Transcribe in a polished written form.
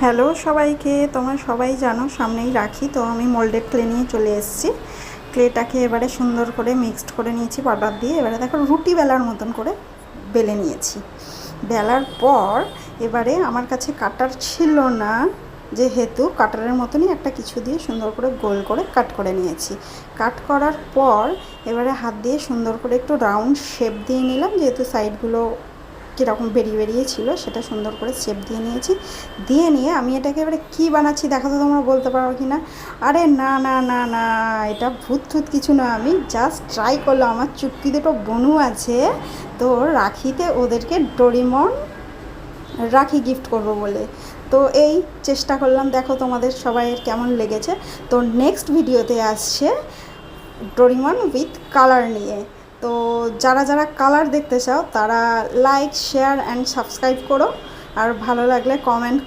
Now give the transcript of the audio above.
Hello সবাইকে, তোমরা সবাই জানো সামনেই রাখি, তো আমি মোল্ডেড ক্লে নিয়ে চলে এসেছি। ক্লেটাকে এবারে সুন্দর করে মিক্সড করে নিয়েছি পাউডার দিয়ে। এবারে দেখো রুটি বেলার মতন করে বেলে নিয়েছি। বেলার পর এবারে আমার কাছে কাটার ছিল না, যেহেতু কাটারের মতনই একটা কিছু দিয়ে সুন্দর করে গোল করে কাট করে নিয়েছি। কাট করার পর এবারে হাত দিয়ে সুন্দর করে একটু রাউন্ড শেপ দিয়ে নিলাম, যেহেতু সাইডগুলো কীরকম বেরিয়ে বেরিয়ে ছিল সেটা সুন্দর করে শেপ দিয়ে নিয়েছি। দিয়ে নিয়ে আমি এটাকে এবারে কী বানাচ্ছি দেখো তো তোমরা বলতে পারো কি না? আরে না না না না, এটা ভূত ঠুত কিছু না, আমি জাস্ট ট্রাই করলাম। আমার চুটকি দুটো বোনু আছে, তো রাখিতে ওদেরকে ডোরিমন রাখি গিফট করব বলে, তো এই চেষ্টা করলাম। দেখো তোমাদের সবাইয়ের কেমন লেগেছে। তো নেক্সট ভিডিওতে আসছে ডোরিমন উইথ কালার নিয়ে। তো যারা যারা কালার দেখতে চাও তারা লাইক, শেয়ার অ্যান্ড সাবস্ক্রাইব করো, আর ভালো লাগলে কমেন্ট